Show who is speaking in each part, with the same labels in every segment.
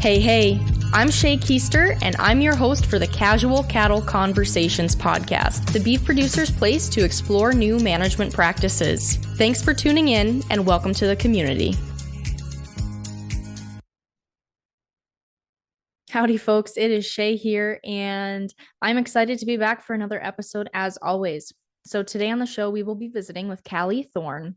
Speaker 1: Hey, I'm Shay Keister, and I'm your host for the Casual Cattle Conversations podcast, the beef producer's place to explore new management practices. Thanks for tuning in, and welcome to the community. Howdy, folks. It is Shay here, and I'm excited to be back for another episode as always. So today on the show, we will be visiting with Calli Thorne.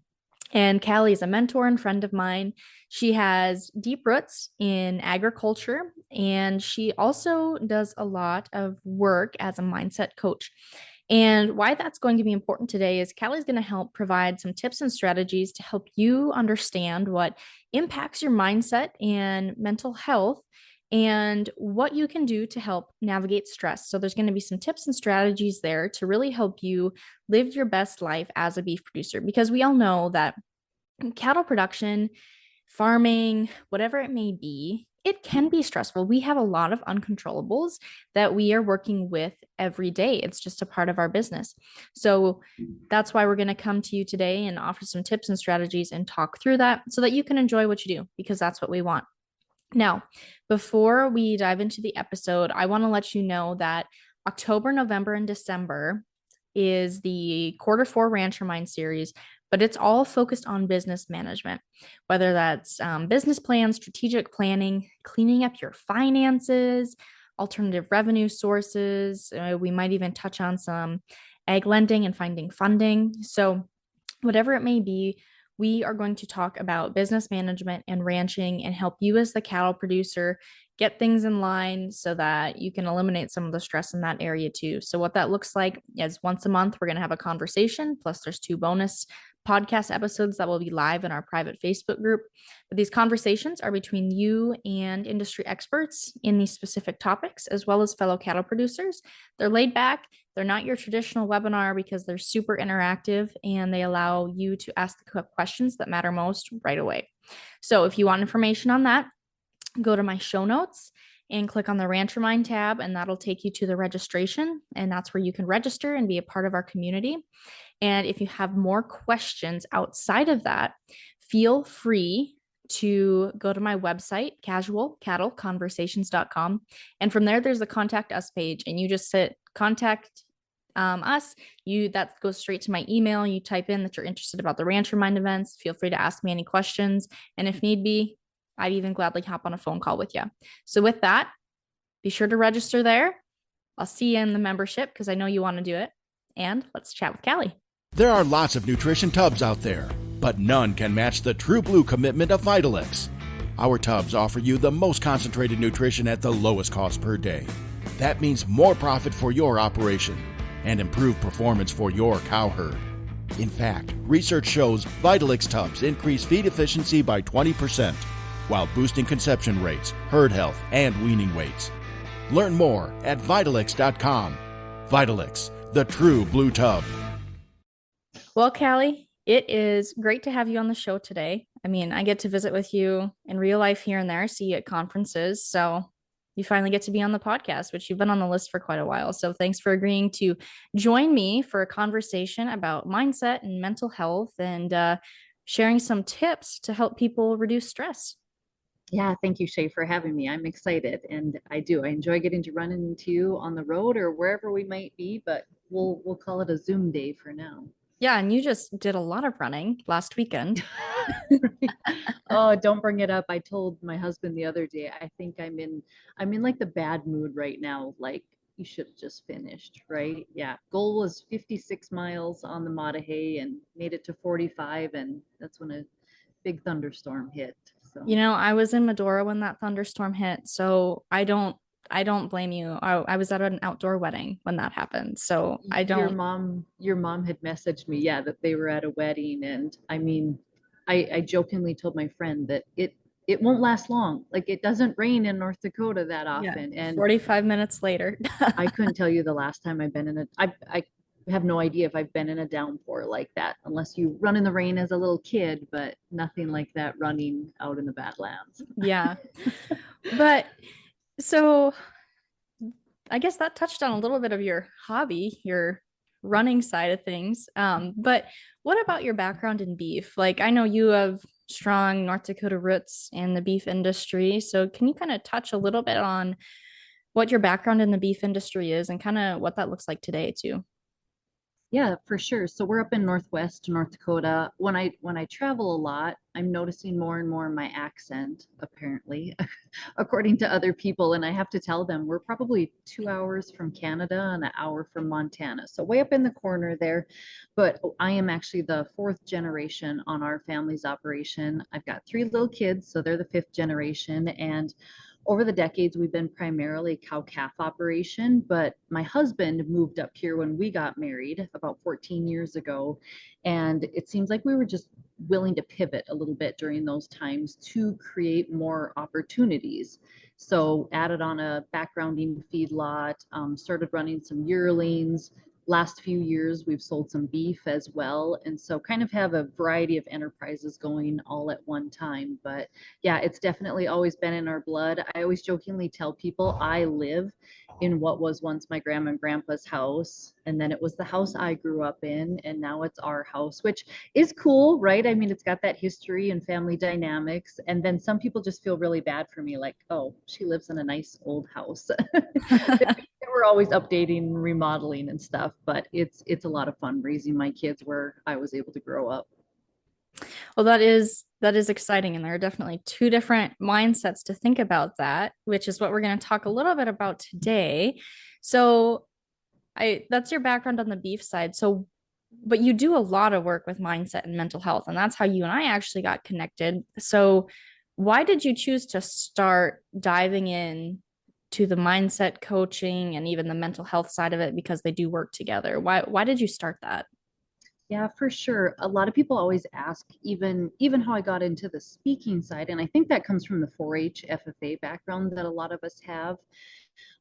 Speaker 1: And Calli is a mentor and friend of mine. She has deep roots in agriculture, and she also does a lot of work as a mindset coach. And why that's going to be important today is Calli's going to help provide some tips and strategies to help you understand what impacts your mindset and mental health and what you can do to help navigate stress. So there's going to be some tips and strategies there to really help you live your best life as a beef producer, because we all know that cattle production, farming, whatever it may be, it can be stressful. We have a lot of uncontrollables that we are working with every day. It's just a part of our business. So that's why we're going to come to you today and offer some tips and strategies and talk through that so that you can enjoy what you do, because that's what we want. Now, before we dive into the episode, I want to let you know that October, November, and December is the Q4 Rancher Mind series, but it's all focused on business management, whether that's business plans, strategic planning, cleaning up your finances, alternative revenue sources. We might even touch on some ag lending and finding funding. So whatever it may be, we are going to talk about business management and ranching and help you as the cattle producer get things in line so that you can eliminate some of the stress in that area too. So what that looks like is once a month, we're going to have a conversation. Plus there's 2 bonus podcast episodes that will be live in our private Facebook group. But these conversations are between you and industry experts in these specific topics, as well as fellow cattle producers. They're laid back. They're not your traditional webinar because they're super interactive and they allow you to ask the questions that matter most right away. So if you want information on that, go to my show notes and click on the Rancher Mind tab, and that'll take you to the registration. And that's where you can register and be a part of our community. And if you have more questions outside of that, feel free to go to my website, casualcattleconversations.com. And from there, there's the contact us page, and you just hit contact us. That goes straight to my email. You type in that you're interested about the Rancher Mind events. Feel free to ask me any questions. And if need be, I'd even gladly hop on a phone call with you. So with that, be sure to register there. I'll see you in the membership because I know you want to do it. And let's chat with Calli.
Speaker 2: There are lots of nutrition tubs out there, but none can match the True Blue commitment of Vitalix. Our tubs offer you the most concentrated nutrition at the lowest cost per day. That means more profit for your operation and improved performance for your cow herd. In fact, research shows Vitalix tubs increase feed efficiency by 20%, while boosting conception rates, herd health, and weaning weights. Learn more at Vitalix.com. Vitalix, the True Blue Tub.
Speaker 1: Well, Calli, it is great to have you on the show today. I mean, I get to visit with you in real life here and there, see you at conferences. So you finally get to be on the podcast, which you've been on the list for quite a while. So thanks for agreeing to join me for a conversation about mindset and mental health and sharing some tips to help people reduce stress.
Speaker 3: Yeah, thank you, Shay, for having me. I'm excited, and I enjoy getting to run into you on the road or wherever we might be, but we'll call it a Zoom day for now.
Speaker 1: Yeah, and you just did a lot of running last weekend.
Speaker 3: Oh, don't bring it up. I told my husband the other day, I think I'm in like the bad mood right now. Like, you should have just finished, right? Yeah. Goal was 56 miles on the Mattahay and made it to 45, and that's when a big thunderstorm hit. So.
Speaker 1: You know, I was in Medora when that thunderstorm hit, so I don't blame you. I was at an outdoor wedding when that happened, so I don't.
Speaker 3: Your mom had messaged me, yeah, that they were at a wedding, and I mean, I jokingly told my friend that it won't last long. Like, it doesn't rain in North Dakota that often.
Speaker 1: Yeah,
Speaker 3: and
Speaker 1: 45 minutes later.
Speaker 3: I couldn't tell you the last time I've been in a. I have no idea if I've been in a downpour like that, unless you run in the rain as a little kid, but nothing like that running out in the Badlands.
Speaker 1: Yeah. But so I guess that touched on a little bit of your hobby, your running side of things. But what about your background in beef? Like, I know you have strong North Dakota roots in the beef industry. So, can you kind of touch a little bit on what your background in the beef industry is and kind of what that looks like today, too?
Speaker 3: Yeah, for sure. So we're up in Northwest North Dakota. When I travel a lot, I'm noticing more and more my accent, apparently, according to other people. And I have to tell them we're probably 2 hours from Canada and an hour from Montana. So way up in the corner there. But I am actually the fourth generation on our family's operation. I've got three little kids, so they're the fifth generation. And over the decades, we've been primarily cow calf operation, but my husband moved up here when we got married about 14 years ago. And it seems like we were just willing to pivot a little bit during those times to create more opportunities. So added on a backgrounding feedlot, started running some yearlings. Last few years, we've sold some beef as well. And so kind of have a variety of enterprises going all at one time. But yeah, it's definitely always been in our blood. I always jokingly tell people I live in what was once my grandma and grandpa's house, and then it was the house I grew up in, and now it's our house, which is cool, right? I mean, it's got that history and family dynamics. And then some people just feel really bad for me, like, oh, she lives in a nice old house. We're always updating and remodeling and stuff, but it's a lot of fun raising my kids where I was able to grow up.
Speaker 1: Well, that is exciting, and there are definitely two different mindsets to think about that, which is what we're going to talk a little bit about today. So, I that's your background on the beef side. So, but you do a lot of work with mindset and mental health, and that's how you and I actually got connected. So, why did you choose to start diving in to the mindset coaching and even the mental health side of it because they do work together? Why did you start that?
Speaker 3: Yeah, for sure. A lot of people always ask even how I got into the speaking side, and I think that comes from the 4-H FFA background that a lot of us have.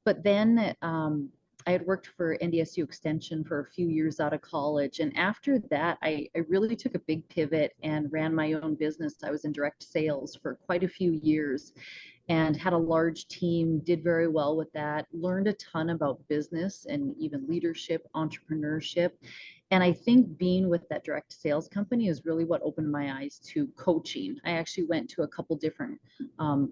Speaker 3: But then I had worked for NDSU Extension for a few years out of college, and after that, I really took a big pivot and ran my own business. I was in direct sales for quite a few years and had a large team, did very well with that, learned a ton about business and even leadership, entrepreneurship. And I think being with that direct sales company is really what opened my eyes to coaching. I actually went to a couple different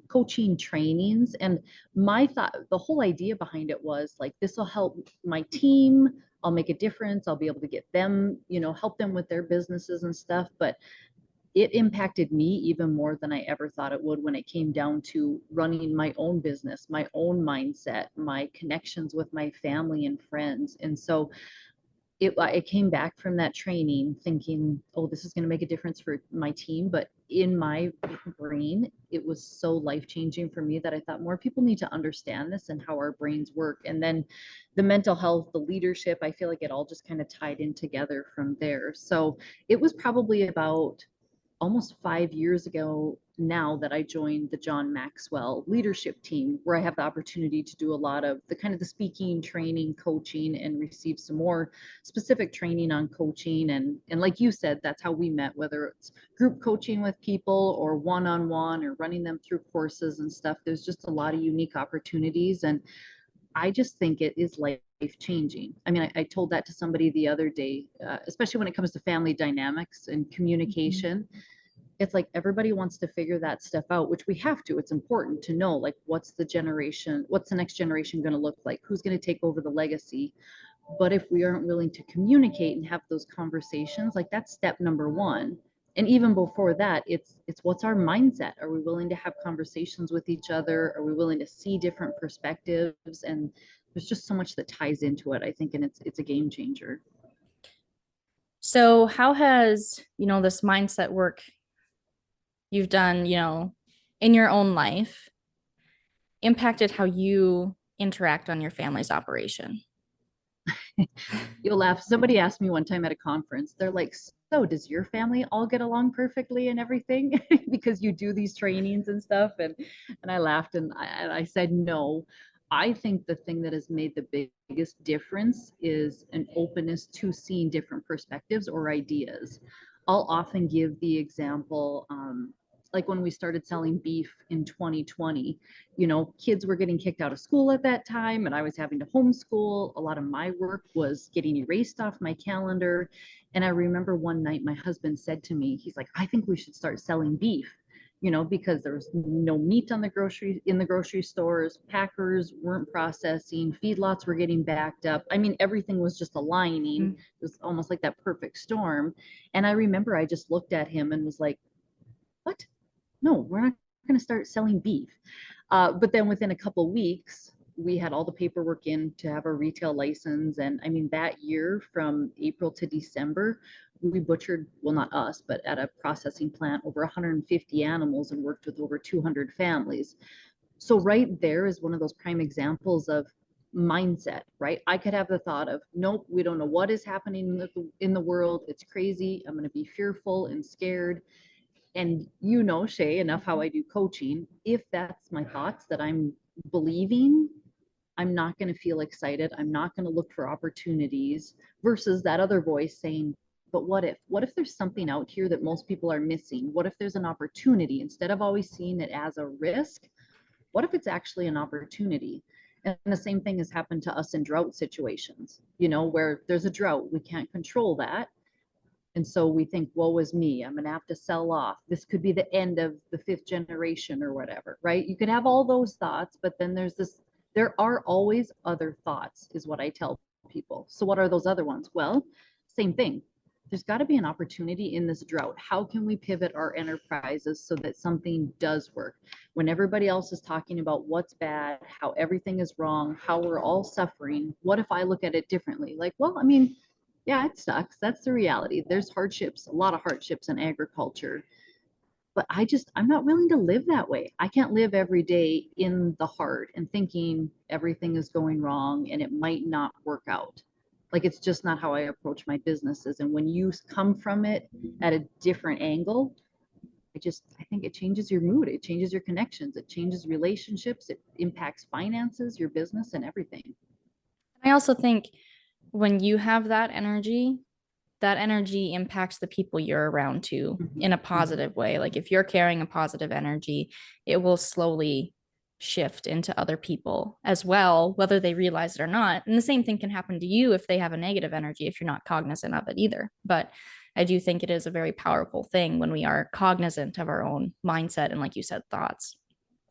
Speaker 3: coaching trainings. And my thought, the whole idea behind it was like, this will help my team. I'll make a difference. I'll be able to get them, help them with their businesses and stuff. But it impacted me even more than I ever thought it would when it came down to running my own business, my own mindset, my connections with my family and friends. And so it came back from that training thinking, oh, this is going to make a difference for my team. But in my brain, it was so life changing for me that I thought more people need to understand this and how our brains work. And then the mental health, the leadership, I feel like it all just kind of tied in together from there. So it was probably about almost 5 years ago now that I joined the John Maxwell leadership team, where I have the opportunity to do a lot of the kind of the speaking, training, coaching, and receive some more specific training on coaching. And like you said, that's how we met, whether it's group coaching with people or one-on-one or running them through courses and stuff. There's just a lot of unique opportunities. And I just think it is life changing. I mean, I told that to somebody the other day, especially when it comes to family dynamics and communication. It's like everybody wants to figure that stuff out, which we have to. It's important to know, like, what's the next generation going to look like? Who's going to take over the legacy? But if we aren't willing to communicate and have those conversations, like that's step number one. And even before that, it's what's our mindset? Are we willing to have conversations with each other? Are we willing to see different perspectives? And there's just so much that ties into it, I think, and it's a game changer.
Speaker 1: So, how has, this mindset work you've done, in your own life impacted how you interact on your family's operation?
Speaker 3: You'll laugh. Somebody asked me one time at a conference, they're like, so does your family all get along perfectly and everything? Because you do these trainings and stuff. And I laughed and I said, no. I think the thing that has made the biggest difference is an openness to seeing different perspectives or ideas. I'll often give the example, like when we started selling beef in 2020, kids were getting kicked out of school at that time, and I was having to homeschool. A lot of my work was getting erased off my calendar. And I remember one night my husband said to me, he's like, I think we should start selling beef, because there was no meat in the grocery stores, packers weren't processing, feedlots were getting backed up. I mean, everything was just aligning.
Speaker 1: Mm.
Speaker 3: It was almost like that perfect storm. And I remember I just looked at him and was like, what? No, we're not going to start selling beef. But then within a couple of weeks, we had all the paperwork in to have a retail license. And I mean, that year from April to December, we butchered, well, not us, but at a processing plant, over 150 animals and worked with over 200 families. So right there is one of those prime examples of mindset, right? I could have the thought of, nope, we don't know what is happening in the world. It's crazy. I'm going to be fearful and scared. And Shay, enough how I do coaching. If that's my thoughts that I'm believing, I'm not going to feel excited. I'm not going to look for opportunities versus that other voice saying, but what if? What if there's something out here that most people are missing? What if there's an opportunity? Instead of always seeing it as a risk, what if it's actually an opportunity? And the same thing has happened to us in drought situations, where there's a drought. We can't control that. And so we think, woe is me, I'm going to have to sell off. This could be the end of the fifth generation or whatever, right? You could have all those thoughts, but then there are always other thoughts, is what I tell people. So what are those other ones? Well, same thing. There's got to be an opportunity in this drought. How can we pivot our enterprises so that something does work? When everybody else is talking about what's bad, how everything is wrong, how we're all suffering, what if I look at it differently? Like, well, I mean, yeah, it sucks. That's the reality. There's hardships, a lot of hardships in agriculture. But I'm not willing to live that way. I can't live every day in the heart and thinking everything is going wrong and it might not work out. Like it's just not how I approach my businesses. And when you come from it at a different angle, I think it changes your mood. It changes your connections. It changes relationships. It impacts finances, your business, and everything.
Speaker 1: I also think when you have that energy impacts the people you're around too in a positive way. Like if you're carrying a positive energy, it will slowly shift into other people as well, whether they realize it or not. And the same thing can happen to you if they have a negative energy, if you're not cognizant of it either. But I do think it is a very powerful thing when we are cognizant of our own mindset and, like you said, thoughts.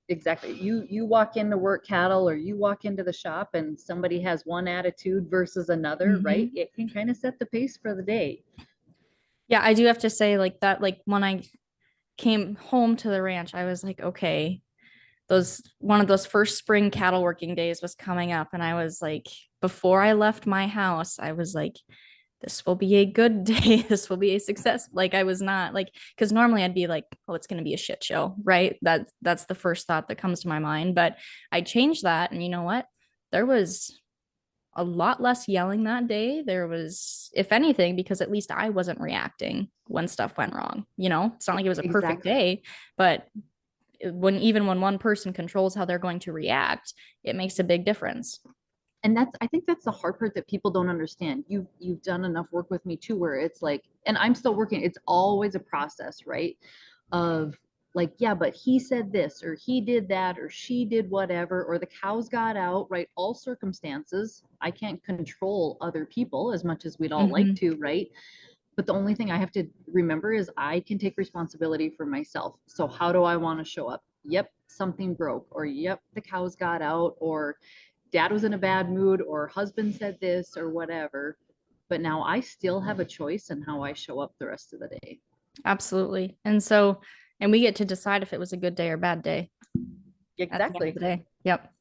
Speaker 3: Exactly. You walk into work cattle or you walk into the shop and somebody has one attitude versus another, right? It can kind of set the pace for the day.
Speaker 1: Yeah, I do have to say, like that, like when I came home to the ranch, I was like, okay, those one of those first spring cattle working days was coming up. And I was like, before I left my house, I was like, this will be a good day. This will be a success. Like I was not like, because normally I'd be like, oh, it's going to be a shit show, right? That's the first thought that comes to my mind. But I changed that, and you know what? There was a lot less yelling that day. There was, if anything, because at least I wasn't reacting when stuff went wrong. It's not like it was a perfect
Speaker 3: Exactly.
Speaker 1: day, but even when one person controls how they're going to react, it makes a big difference.
Speaker 3: And I think that's the hard part that people don't understand. You've done enough work with me too, where it's like, and I'm still working, it's always a process, right? Of like, yeah, but he said this, or he did that, or she did whatever, or the cows got out, right? All circumstances. I can't control other people as much as we'd all like to, right? But the only thing I have to remember is I can take responsibility for myself. So how do I want to show up? Yep, something broke, or yep, the cows got out, or dad was in a bad mood, or husband said this, or whatever. But now I still have a choice in how I show up the rest of the day.
Speaker 1: Absolutely. And we get to decide if it was a good day or bad day at the end of
Speaker 3: Exactly.
Speaker 1: the day. Yep.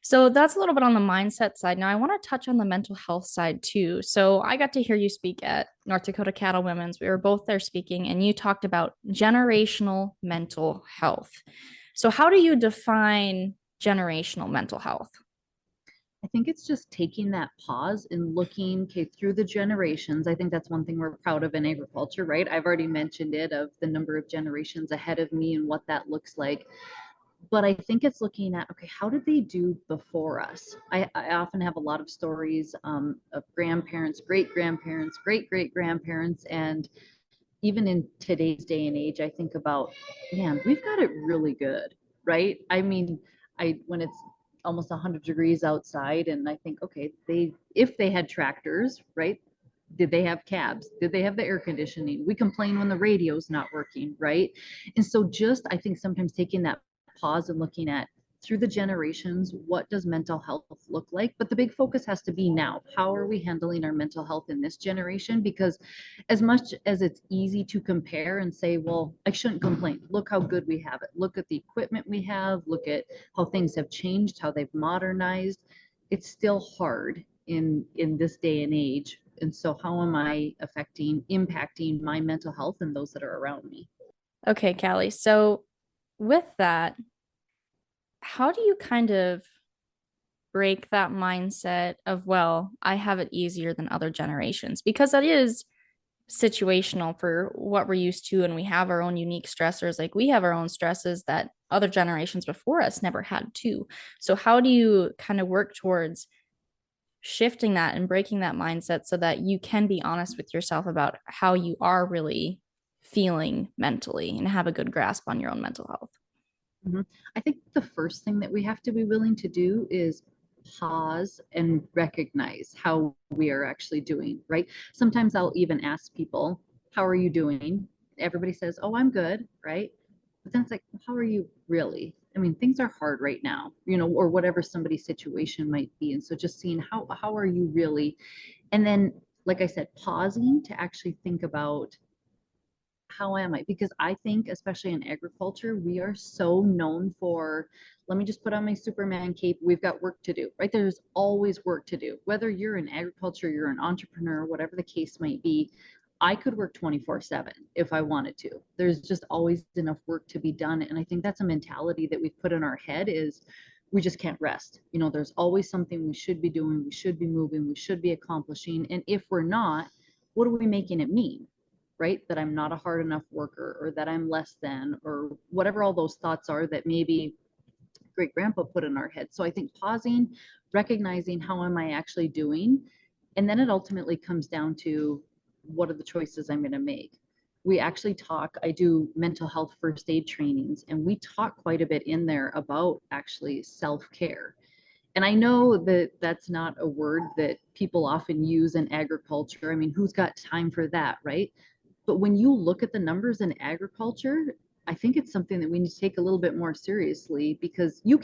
Speaker 1: So that's a little bit on the mindset side. Now I want to touch on the mental health side too. So I got to hear you speak at North Dakota Cattle Women's. We were both there speaking, and you talked about generational mental health. So how do you define generational mental health?
Speaker 3: I think it's just taking that pause and looking, okay, through the generations. I think that's one thing we're proud of in agriculture, right? I've already mentioned it, of the number of generations ahead of me and what that looks like. But I think it's looking at, okay, how did they do before us? I often have a lot of stories of grandparents, great grandparents, great great grandparents, and even in today's day and age, I think about, man, we've got it really good, right? I mean, when it's almost 100 degrees outside, and I think, okay, if they had tractors, right? Did they have cabs? Did they have the air conditioning? We complain when the radio's not working, right? And so just I think sometimes taking that pause and looking at through the generations, what does mental health look like? But the big focus has to be now. How are we handling our mental health in this generation? Because as much as it's easy to compare and say, well, I shouldn't complain. Look how good we have it. Look at the equipment we have. Look at how things have changed, how they've modernized. It's still hard in this day and age. And so how am I impacting my mental health and those that are around me?
Speaker 1: Okay, Callie. So with that, how do you kind of break that mindset of, well, I have it easier than other generations? Because that is situational for what we're used to, and we have our own unique stressors. Like we have our own stresses that other generations before us never had too. So how do you kind of work towards shifting that and breaking that mindset so that you can be honest with yourself about how you are really feeling mentally and have a good grasp on your own mental health?
Speaker 3: Mhm. I think the first thing that we have to be willing to do is pause and recognize how we are actually doing, right? Sometimes I'll even ask people, how are you doing? Everybody says, oh, I'm good, right? But then it's like, how are you really? I mean, things are hard right now, or whatever somebody's situation might be. And so just seeing how are you really? And then, like I said, pausing to actually think about how am I? Because I think, especially in agriculture, we are so known for, let me just put on my Superman cape. We've got work to do, right? There's always work to do. Whether you're in agriculture, you're an entrepreneur, whatever the case might be, I could work 24/7 if I wanted to. There's just always enough work to be done. And I think that's a mentality that we've put in our head is we just can't rest. There's always something we should be doing, we should be moving, we should be accomplishing. And if we're not, what are we making it mean? Right? That I'm not a hard enough worker or that I'm less than or whatever all those thoughts are that maybe great grandpa put in our head. So I think pausing, recognizing how am I actually doing? And then it ultimately comes down to what are the choices I'm going to make? We actually talk, I do mental health first aid trainings, and we talk quite a bit in there about actually self care. And I know that that's not a word that people often use in agriculture. I mean, who's got time for that, right? But when you look at the numbers in agriculture, I think it's something that we need to take a little bit more seriously because you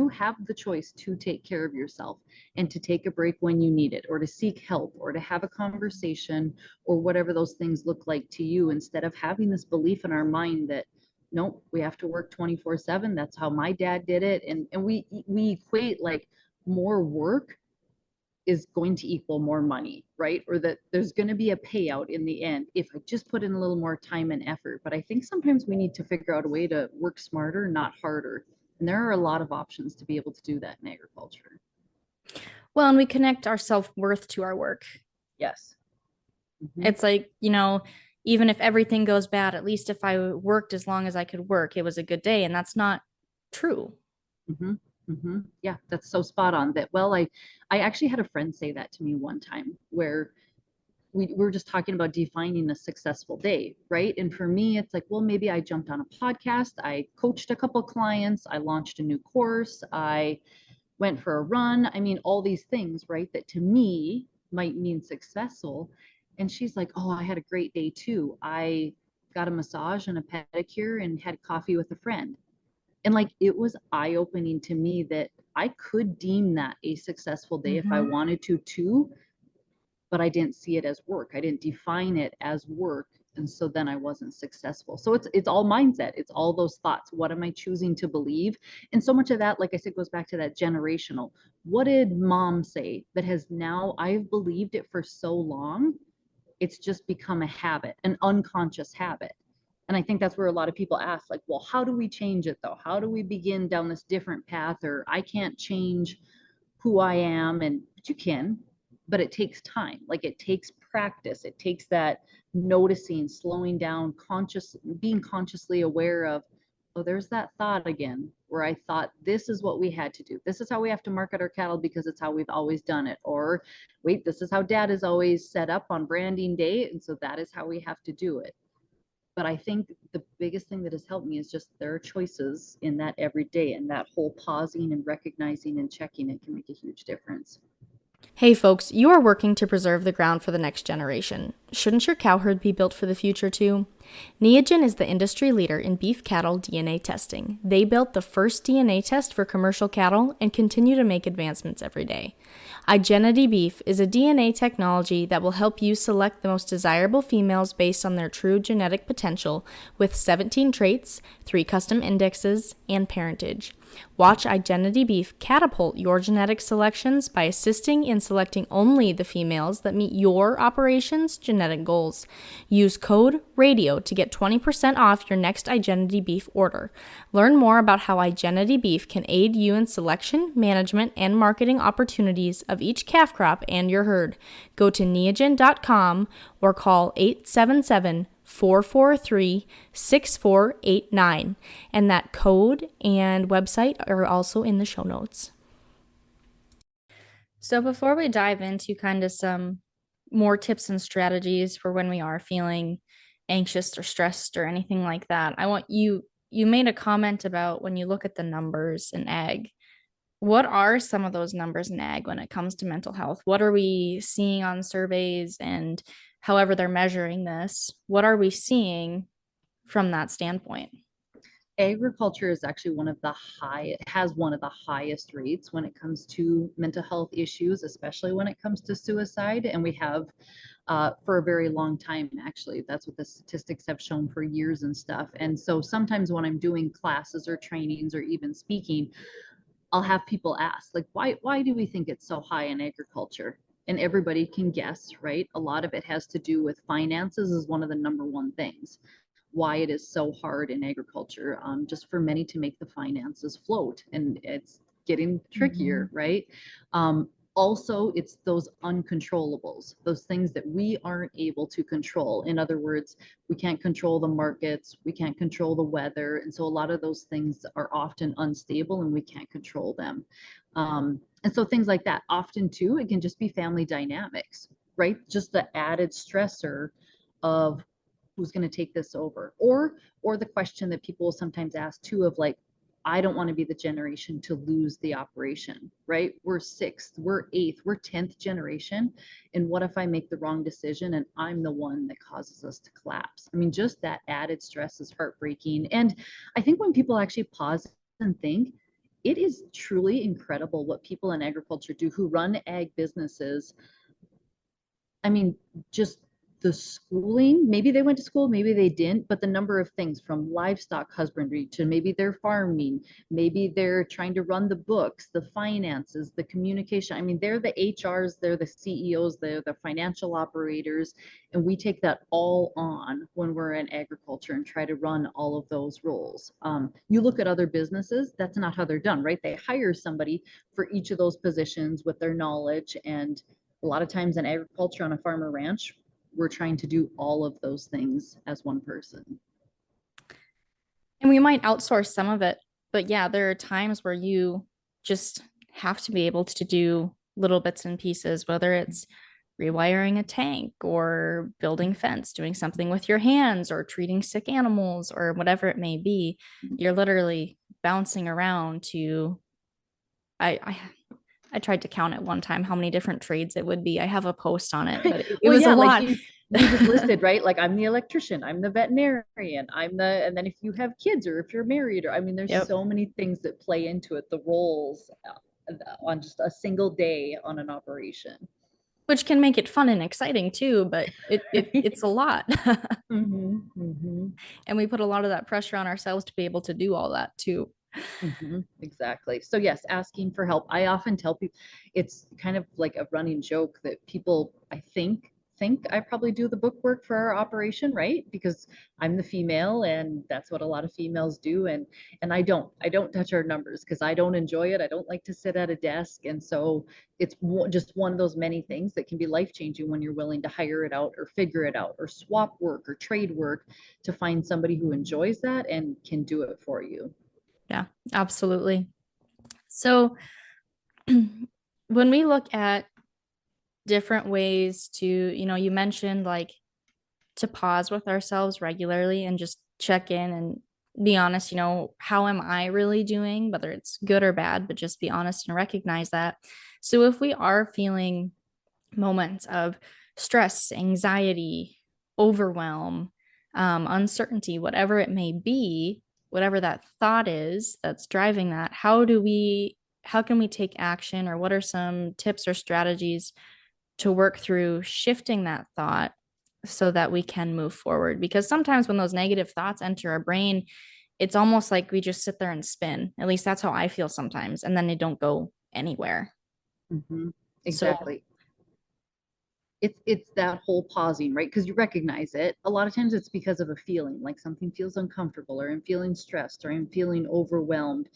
Speaker 3: have the choice to take care of yourself and to take a break when you need it or to seek help or to have a conversation or whatever those things look like to you instead of having this belief in our mind that nope, we have to work 24/7. That's how my dad did it. And we equate like more work is going to equal more money, right? Or that there's going to be a payout in the end if I just put in a little more time and effort. But I think sometimes we need to figure out a way to work smarter, not harder. And there are a lot of options to be able to do that in agriculture.
Speaker 1: Well, and we connect our self-worth to our work.
Speaker 3: Yes. Mm-hmm.
Speaker 1: It's like, even if everything goes bad, at least if I worked as long as I could work, it was a good day. And that's not true.
Speaker 3: Mm-hmm. Mm-hmm. Yeah, that's so spot on that. Well, I actually had a friend say that to me one time where we were just talking about defining a successful day, right? And for me, it's like, well, maybe I jumped on a podcast, I coached a couple clients, I launched a new course, I went for a run. I mean, all these things, right? That to me might mean successful. And she's like, oh, I had a great day too. I got a massage and a pedicure and had coffee with a friend. And like it was eye opening to me that I could deem that a successful day if I
Speaker 1: Mm-hmm.
Speaker 3: wanted to too, but I didn't see it as work. I didn't define it as work. And so then I wasn't successful. So it's all mindset. It's all those thoughts. What am I choosing to believe? And so much of that, like I said, goes back to that generational. What did mom say that has now I've believed it for so long? It's just become a habit, an unconscious habit. And I think that's where a lot of people ask, like, well, how do we change it though? How do we begin down this different path? Or I can't change who I am. And but you can, but it takes time. Like it takes practice. It takes that noticing, slowing down, being consciously aware of oh, there's that thought again where I thought this is what we had to do. This is how we have to market our cattle because it's how we've always done it. Or wait, this is how dad is always set up on branding day. And so that is how we have to do it. But I think the biggest thing that has helped me is just there are choices in that every day, and that whole pausing and recognizing and checking it can make a huge difference.
Speaker 1: Hey folks, you are working to preserve the ground for the next generation. Shouldn't your cow herd be built for the future too? Neogen is the industry leader in beef cattle DNA testing. They built the first DNA test for commercial cattle and continue to make advancements every day. Igenity Beef is a DNA technology that will help you select the most desirable females based on their true genetic potential with 17 traits, 3 custom indexes, and parentage. Watch Igenity Beef catapult your genetic selections by assisting in selecting only the females that meet your operation's genetic goals. Use code RADIO to get 20% off your next Igenity Beef order. Learn more about how Igenity Beef can aid you in selection, management, and marketing opportunities of each calf crop and your herd. Go to neogen.com or call 877-443-6489. And that code and website are also in the show notes. So before we dive into kind of some more tips and strategies for when we are feeling anxious or stressed or anything like that, I want you made a comment about when you look at the numbers in ag. What are some of those numbers in ag when it comes to mental health? What are we seeing on surveys and however they're measuring this? What are we seeing from that standpoint?
Speaker 3: Agriculture is actually has one of the highest rates when it comes to mental health issues, especially when it comes to suicide. And we have for a very long time, actually. That's what the statistics have shown for years and stuff. And so sometimes when I'm doing classes or trainings or even speaking, I'll have people ask, like, why do we think it's so high in agriculture? And everybody can guess, right? A lot of it has to do with finances is one of the number one things why it is so hard in agriculture, just for many to make the finances float, and it's getting trickier, right? Also, it's those uncontrollables, those things that we aren't able to control. In other words, we can't control the markets, we can't control the weather, and so a lot of those things are often unstable and we can't control them. And so things like that, often too, it can just be family dynamics, right? Just the added stressor of who's going to take this over, or the question that people will sometimes ask too of like, I don't want to be the generation to lose the operation, right? We're 6th, we're 8th, we're 10th generation, and what if I make the wrong decision and I'm the one that causes us to collapse? I mean, just that added stress is heartbreaking. And I think when people actually pause and think, it is truly incredible what people in agriculture do who run ag businesses. I mean, just the schooling, maybe they went to school, maybe they didn't, but the number of things from livestock husbandry to maybe they're farming, maybe they're trying to run the books, the finances, the communication. I mean, they're the HRs, they're the CEOs, they're the financial operators, and we take that all on when we're in agriculture and try to run all of those roles. You look at other businesses, that's not how they're done, right? They hire somebody for each of those positions with their knowledge, and a lot of times in agriculture on a farm or ranch, we're trying to do all of those things as one person.
Speaker 1: And we might outsource some of it, but yeah, there are times where you just have to be able to do little bits and pieces, whether it's rewiring a tank or building fence, doing something with your hands or treating sick animals or whatever it may be. You're literally bouncing around to I I tried to count at one time how many different trades it would be. I have a post on it, but it
Speaker 3: Well,
Speaker 1: was
Speaker 3: yeah,
Speaker 1: a
Speaker 3: like
Speaker 1: lot.
Speaker 3: you just listed, right? Like I'm the electrician, I'm the veterinarian, and then if you have kids or if you're married, or I mean, there's
Speaker 1: Yep.
Speaker 3: so many things that play into it, the roles on just a single day on an operation.
Speaker 1: Which can make it fun and exciting too, but it's a lot.
Speaker 3: Mm-hmm, mm-hmm.
Speaker 1: And we put a lot of that pressure on ourselves to be able to do all that too.
Speaker 3: Mm-hmm, exactly. So yes, asking for help. I often tell people it's kind of like a running joke that people, I think, think I probably do the book work for our operation, right? Because I'm the female and that's what a lot of females do. And I don't touch our numbers because I don't enjoy it. I don't like to sit at a desk. And so it's just one of those many things that can be life changing when you're willing to hire it out or figure it out or swap work or trade work to find somebody who enjoys that and can do it for you.
Speaker 1: Yeah, absolutely. So when we look at different ways to, you mentioned like to pause with ourselves regularly and just check in and be honest, how am I really doing, whether it's good or bad, but just be honest and recognize that. So if we are feeling moments of stress, anxiety, overwhelm, uncertainty, whatever it may be, whatever that thought is that's driving that, how can we take action, or what are some tips or strategies to work through shifting that thought so that we can move forward? Because sometimes when those negative thoughts enter our brain, it's almost like we just sit there and spin. At least that's how I feel sometimes, and then they don't go anywhere.
Speaker 3: Mm-hmm.
Speaker 1: So,
Speaker 3: Exactly. It's that whole pausing, right? Because you recognize it. A lot of times it's because of a feeling, like something feels uncomfortable, or I'm feeling stressed, or I'm feeling overwhelmed.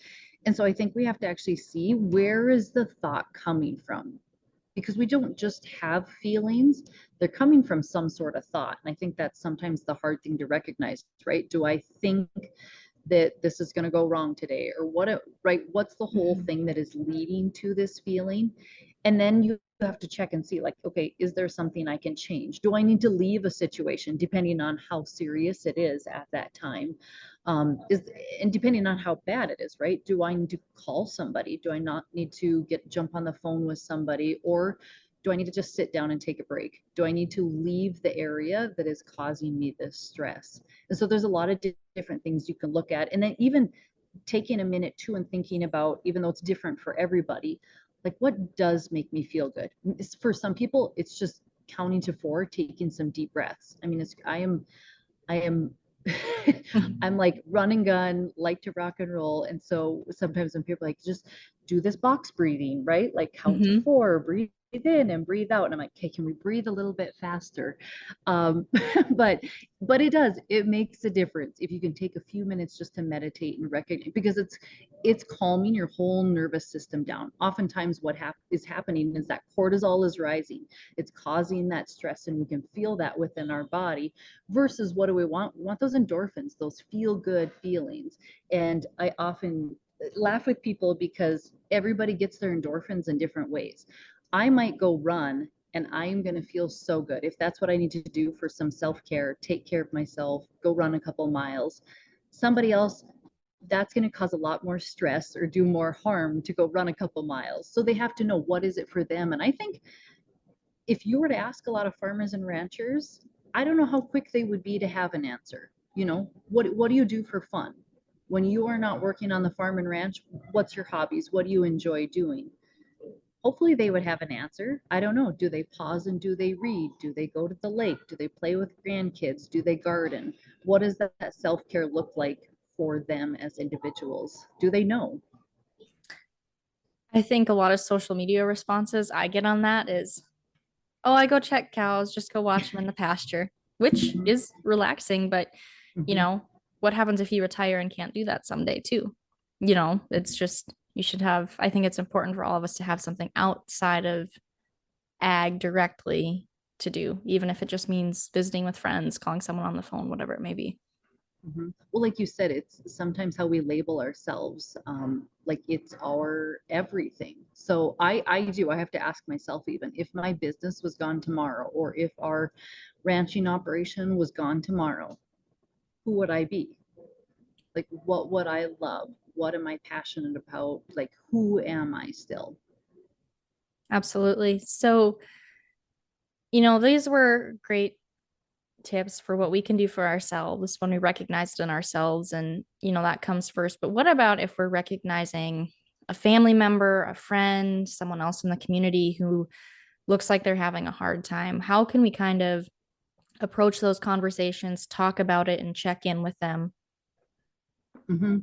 Speaker 3: And so I think we have to actually see, where is the thought coming from? Because we don't just have feelings, they're coming from some sort of thought. And I think that's sometimes the hard thing to recognize, right? Do I think that this is going to go wrong today, or right, what's the whole
Speaker 1: mhm,
Speaker 3: thing that is leading to this feeling? And then you have to check and see, like, okay, is there something I can change? Do I need to leave a situation, depending on how serious it is at that time? Is And depending on how bad it is, right? Do I need to call somebody? Do I not need to jump on the phone with somebody? Or do I need to just sit down and take a break? Do I need to leave the area that is causing me this stress? And so there's a lot of different things you can look at. And then even taking a minute too and thinking about, even though it's different for everybody, like, what does make me feel good? For some people, it's just counting to four, taking some deep breaths. I mean, I am I'm like run and gun, like to rock and roll. And so sometimes when people are like, just do this box breathing, right? Like count to
Speaker 1: mhm.
Speaker 3: four, breathe in and breathe out. And I'm like, okay, can we breathe a little bit faster? Um, but it does, it makes a difference if you can take a few minutes just to meditate and recognize, because it's calming your whole nervous system down. Oftentimes what is happening is that cortisol is rising. It's causing that stress, and we can feel that within our body. Versus, what do we want? We want those endorphins, those feel good feelings. And I often laugh with people because everybody gets their endorphins in different ways. I might go run and I'm going to feel so good. If that's what I need to do for some self care, take care of myself, go run a couple miles. Somebody else, that's going to cause a lot more stress or do more harm to go run a couple miles. So they have to know, what is it for them. And I think if you were to ask a lot of farmers and ranchers, I don't know how quick they would be to have an answer. What do you do for fun? When you are not working on the farm and ranch, what's your hobbies? What do you enjoy doing? Hopefully they would have an answer. I don't know. Do they pause and do they read? Do they go to the lake? Do they play with grandkids? Do they garden? What does that self-care look like for them as individuals? Do they know?
Speaker 1: I think a lot of social media responses I get on that is, oh, I go check cows, just go watch them in the pasture, which
Speaker 3: Mhm,
Speaker 1: is relaxing. But, you
Speaker 3: mhm,
Speaker 1: know, what happens if you retire and can't do that someday, too? It's just, you should have, I think it's important for all of us to have something outside of ag directly to do, even if it just means visiting with friends, calling someone on the phone, whatever it may be.
Speaker 3: mhm. Well, like you said, it's sometimes how we label ourselves. Like, it's our everything. So I have to ask myself, even if my business was gone tomorrow, or if our ranching operation was gone tomorrow, who would I be? Like, what would I love? What am I passionate about? Like, who am I still?
Speaker 1: Absolutely. So, these were great tips for what we can do for ourselves when we recognize it in ourselves. And, that comes first. But what about if we're recognizing a family member, a friend, someone else in the community who looks like they're having a hard time? How can we kind of approach those conversations, talk about it, and check in with them?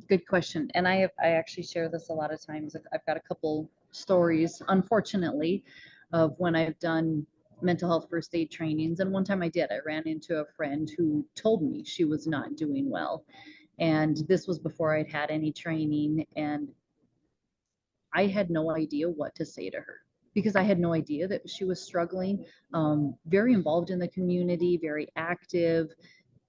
Speaker 3: Good question. And I actually share this a lot of times. I've got a couple stories, unfortunately, of when I've done mental health first aid trainings. And one time I did, I ran into a friend who told me she was not doing well. And this was before I'd had any training. And I had no idea what to say to her because I had no idea that she was struggling. Very involved in the community, very active,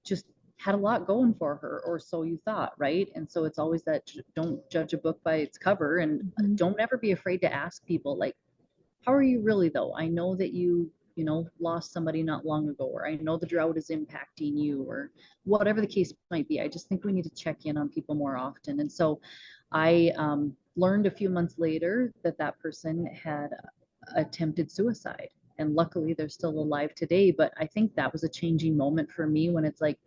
Speaker 3: just had a lot going for her, or so you thought, right? And so it's always that don't judge a book by its cover, and
Speaker 1: Mhm.
Speaker 3: don't ever be afraid to ask people, like, how are you really though? I know that you know, lost somebody not long ago, or I know the drought is impacting you, or whatever the case might be. I just think we need to check in on people more often. And so I learned a few months later that that person had attempted suicide. And luckily they're still alive today. But I think that was a changing moment for me when it's like,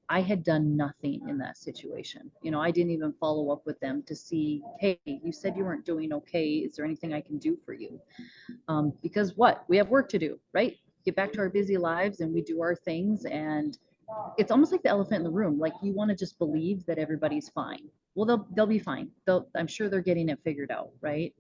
Speaker 3: I had done nothing in that situation. You know, I didn't even follow up with them to see, hey, you said you weren't doing okay. Is there anything I can do for you? Because what? We have work to do, right? Get back to our busy lives and we do our things. And it's almost like the elephant in the room. Like, you want to just believe that everybody's fine. Well, they'll be fine. I'm sure they're getting it figured out, right?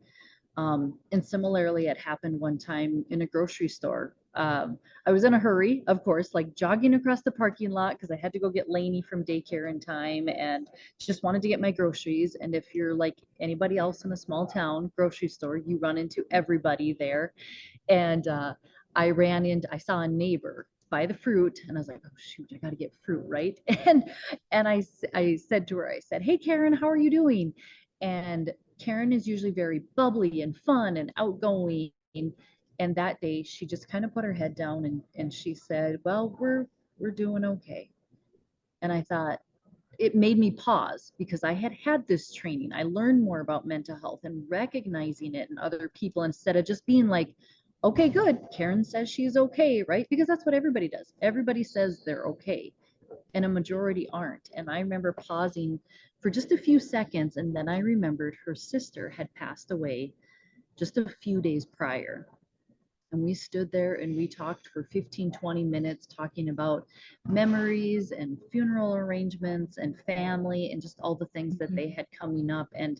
Speaker 3: And similarly, it happened one time in a grocery store. I was in a hurry, of course, like jogging across the parking lot because I had to go get Lainey from daycare in time and just wanted to get my groceries. And if you're like anybody else in a small town grocery store, you run into everybody there. And I saw a neighbor buy the fruit, and I was like, oh shoot, I got to get fruit, right? And I said to her, I said, hey Karen, how are you doing? And Karen is usually very bubbly and fun and outgoing. And that day she just kind of put her head down and she said, well, we're doing okay. And I thought, it made me pause because I had had this training. I learned more about mental health and recognizing it in other people instead of just being like, okay, good. Karen says she's okay, right? Because that's what everybody does. Everybody says they're okay, and a majority aren't. And I remember pausing for just a few seconds, and then I remembered her sister had passed away just a few days prior. And we stood there and we talked for 15, 20 minutes talking about memories and funeral arrangements and family and just all the things that they had coming up. And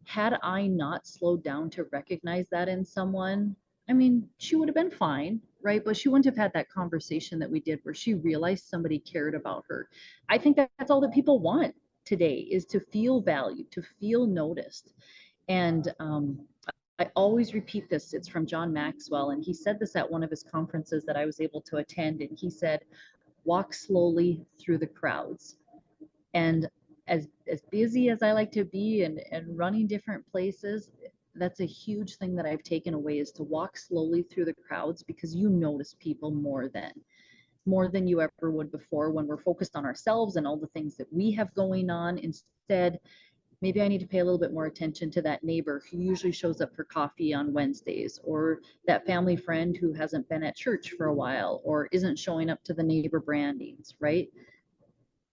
Speaker 3: had I not slowed down to recognize that in someone, I mean, she would have been fine, right? But she wouldn't have had that conversation that we did where she realized somebody cared about her. I think that's all that people want today, is to feel valued, to feel noticed. And I always repeat this. It's from John Maxwell, and he said this at one of his conferences that I was able to attend. And he said, walk slowly through the crowds. And as busy as I like to be and running different places, that's a huge thing that I've taken away, is to walk slowly through the crowds, because you notice people more than you ever would before, when we're focused on ourselves and all the things that we have going on. Instead, maybe I need to pay a little bit more attention to that neighbor who usually shows up for coffee on Wednesdays, or that family friend who hasn't been at church for a while or isn't showing up to the neighbor brandings, right?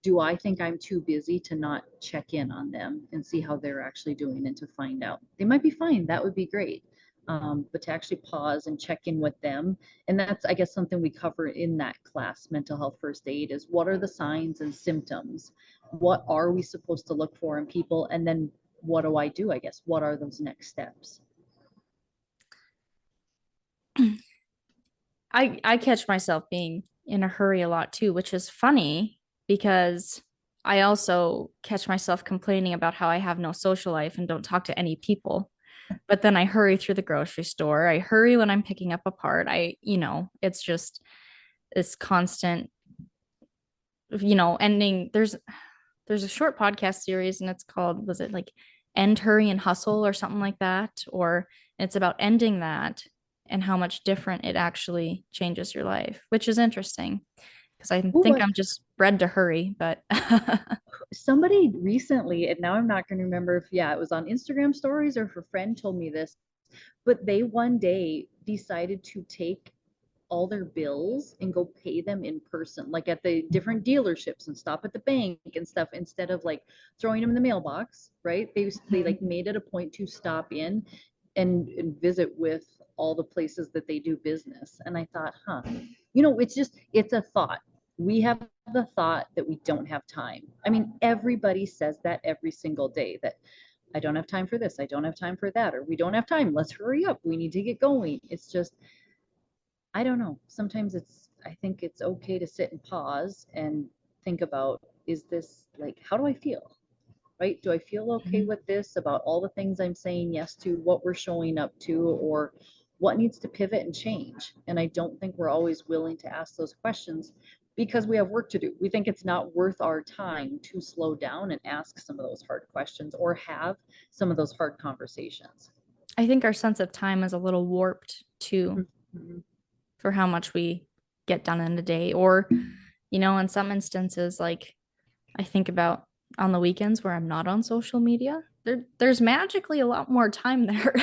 Speaker 3: Do I think I'm too busy to not check in on them and see how they're actually doing, and to find out? They might be fine. That would be great. But to actually pause and check in with them. And that's, I guess, something we cover in that class, mental health first aid, is what are the signs and symptoms? What are we supposed to look for in people? And then what do I do? I guess, what are those next steps?
Speaker 1: I catch myself being in a hurry a lot too, which is funny because I also catch myself complaining about how I have no social life and don't talk to any people. But then I hurry through the grocery store. I hurry when I'm picking up a part. It's just this constant, ending. There's a short podcast series and it's called, was it like End Hurry and Hustle or something like that? Or it's about ending that and how much different it actually changes your life, which is interesting because I
Speaker 3: Ooh,
Speaker 1: think I'm just bred to hurry, but
Speaker 3: somebody recently, and now I'm not going to remember if, yeah, it was on Instagram stories or if a friend told me this, but they one day decided to take all their bills and go pay them in person, like at the different dealerships, and stop at the bank and stuff, instead of like throwing them in the mailbox, right? They like made it a point to stop in and visit with all the places that they do business. And I thought, it's a thought. We have the thought that we don't have time. I mean, everybody says that every single day, that I don't have time for this, I don't have time for that, or we don't have time, let's hurry up, we need to get going. It's just, I don't know. Sometimes I think it's okay to sit and pause and think about, is this like, how do I feel? Right? Do I feel okay
Speaker 1: Mhm.
Speaker 3: with this about all the things I'm saying yes to, what we're showing up to, or what needs to pivot and change? And I don't think we're always willing to ask those questions because we have work to do. We think it's not worth our time to slow down and ask some of those hard questions or have some of those hard conversations.
Speaker 1: I think our sense of time is a little warped too
Speaker 3: Mhm.
Speaker 1: for how much we get done in a day. Or, in some instances, like I think about on the weekends where I'm not on social media, there's magically a lot more time there.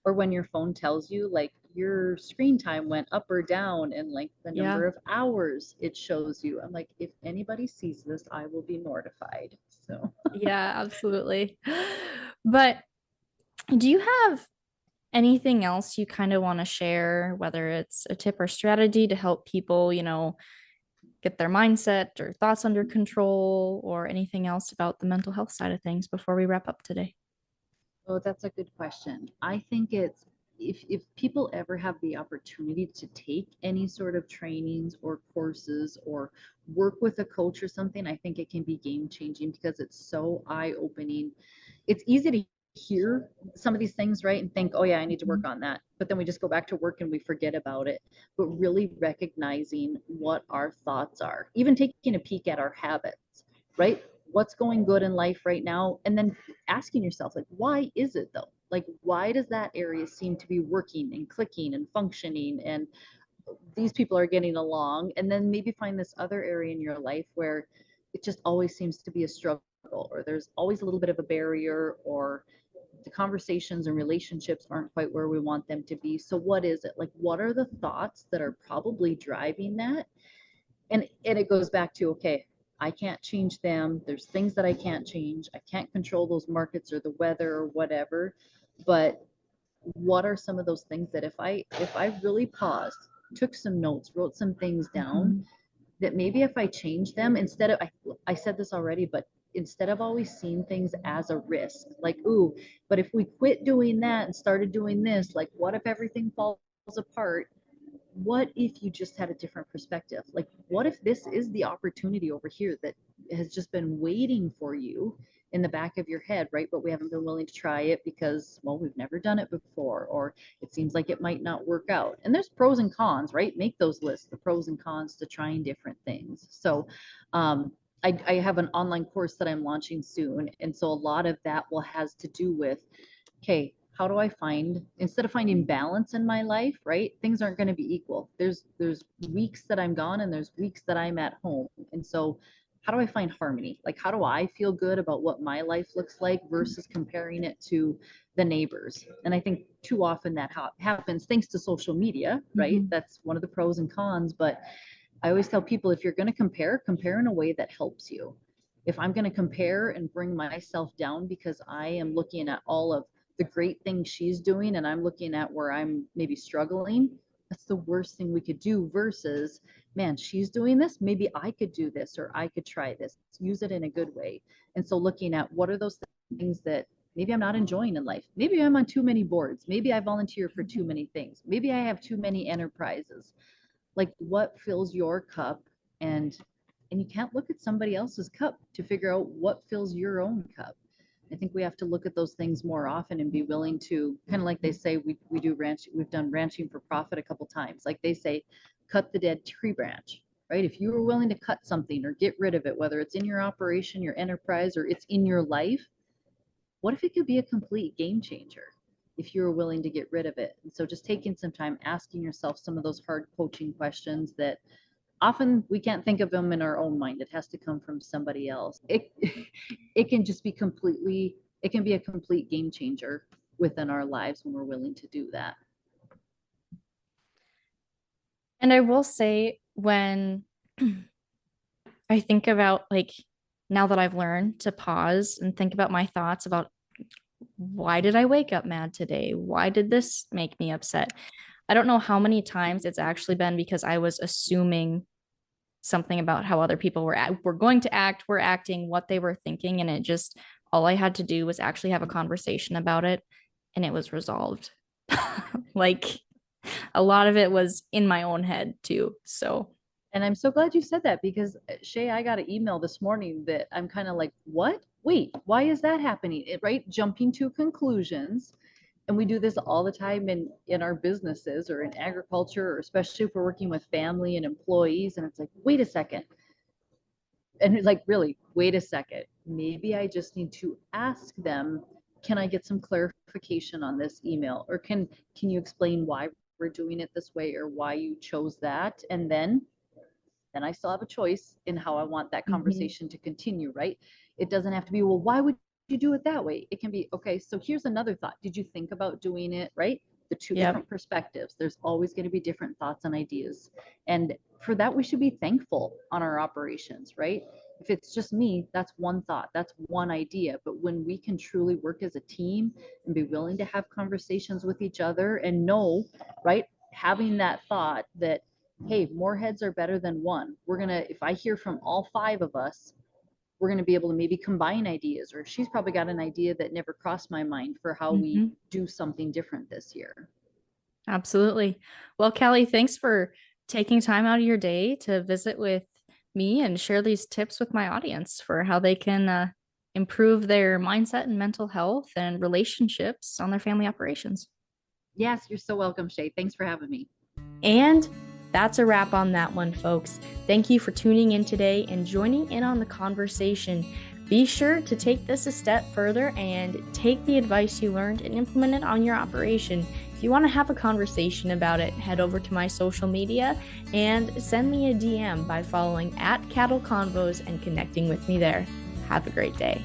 Speaker 3: Or when your phone tells you like your screen time went up or down and like the
Speaker 1: Yeah.
Speaker 3: number of hours it shows you. I'm like, if anybody sees this, I will be mortified. So,
Speaker 1: Yeah, absolutely. But do you have anything else you kind of want to share, whether it's a tip or strategy to help people, get their mindset or thoughts under control, or anything else about the mental health side of things before we wrap up today?
Speaker 3: oh, that's a good question. I think it's, if people ever have the opportunity to take any sort of trainings or courses or work with a coach or something, I think it can be game changing because it's so eye opening. It's easy to hear some of these things, right? And think, oh yeah, I need to work
Speaker 1: Mhm.
Speaker 3: on that. But then we just go back to work and we forget about it. But really recognizing what our thoughts are, even taking a peek at our habits, right? What's going good in life right now? And then asking yourself, like, why is it though? Like, why does that area seem to be working and clicking and functioning? And these people are getting along. And then maybe find this other area in your life where it just always seems to be a struggle, or there's always a little bit of a barrier, or the conversations and relationships aren't quite where we want them to be. So what is it? Like, what are the thoughts that are probably driving that? And it goes back to, okay, I can't change them. There's things that I can't change. I can't control those markets or the weather or whatever. But what are some of those things that if I really paused, took some notes, wrote some things down,
Speaker 1: Mhm.
Speaker 3: that maybe if I change them, instead of, I said this already, but instead of always seeing things as a risk, like, ooh, but if we quit doing that and started doing this, like, what if everything falls apart? What if you just had a different perspective? Like, what if this is the opportunity over here that has just been waiting for you in the back of your head, right? But we haven't been willing to try it because, well, we've never done it before, or it seems like it might not work out. And there's pros and cons, right? Make those lists, the pros and cons to trying different things. So, I have an online course that I'm launching soon. And so a lot of that will has to do with, okay, how do I find, instead of finding balance in my life, right? Things aren't going to be equal. There's weeks that I'm gone and there's weeks that I'm at home. And so how do I find harmony? Like, how do I feel good about what my life looks like versus comparing it to the neighbors? And I think too often that happens thanks to social media, right?
Speaker 1: Mhm.
Speaker 3: That's one of the pros and cons. But I always tell people, if you're going to compare, compare in a way that helps you. If I'm going to compare and bring myself down because I am looking at all of the great things she's doing and I'm looking at where I'm maybe struggling, that's the worst thing we could do versus, man, she's doing this. Maybe I could do this, or I could try this, use it in a good way. And so looking at what are those things that maybe I'm not enjoying in life. Maybe I'm on too many boards. Maybe I volunteer for too many things. Maybe I have too many enterprises. Like, what fills your cup? And you can't look at somebody else's cup to figure out what fills your own cup. I think we have to look at those things more often and be willing to, kind of like they say, we do ranch, we've done ranching for profit a couple times. Like they say, cut the dead tree branch, right? If you were willing to cut something or get rid of it, whether it's in your operation, your enterprise, or it's in your life, what if it could be a complete game changer if you were willing to get rid of it? And so just taking some time, asking yourself some of those hard coaching questions that often we can't think of them in our own mind. It has to come from somebody else. It can just be completely, it can be a complete game changer within our lives when we're willing to do that.
Speaker 1: And I will say, when I think about, like, now that I've learned to pause and think about my thoughts about why did I wake up mad today? Why did this make me upset? I don't know how many times it's actually been because I was assuming something about how other people were going to act, were acting, what they were thinking, and it just, all I had to do was actually have a conversation about it, and it was resolved. Like, a lot of it was in my own head too. So,
Speaker 3: And I'm so glad you said that because Shay, I got an email this morning that I'm kind of like, what? Wait, why is that happening? Right? Jumping to conclusions. And we do this all the time in our businesses or in agriculture, or especially if we're working with family and employees. And it's like, wait a second. And it's like, really, wait a second. Maybe I just need to ask them, can I get some clarification on this email? Or can you explain why we're doing it this way or why you chose that? And then I still have a choice in how I want that conversation to continue, right? It doesn't have to be, well, why would you do it that way? It can be, okay, so here's another thought. Did you think about doing it, right? The two
Speaker 1: yep.
Speaker 3: different perspectives. There's always going to be different thoughts and ideas. And for that, we should be thankful on our operations, right? If it's just me, that's one thought, that's one idea. But when we can truly work as a team and be willing to have conversations with each other and know, right, having that thought that, hey, more heads are better than one. We're going to, if I hear from all five of us, we're going to be able to maybe combine ideas, or she's probably got an idea that never crossed my mind for how we do something different this year.
Speaker 1: Absolutely. Well, Calli, thanks for taking time out of your day to visit with me and share these tips with my audience for how they can improve their mindset and mental health and relationships on their family operations.
Speaker 3: Yes, you're so welcome, Shay. Thanks for having me.
Speaker 1: And that's a wrap on that one, folks. Thank you for tuning in today and joining in on the conversation. Be sure to take this a step further and take the advice you learned and implement it on your operation. If you want to have a conversation about it, head over to my social media and send me a DM by following @Cattle Convos and connecting with me there. Have a great day.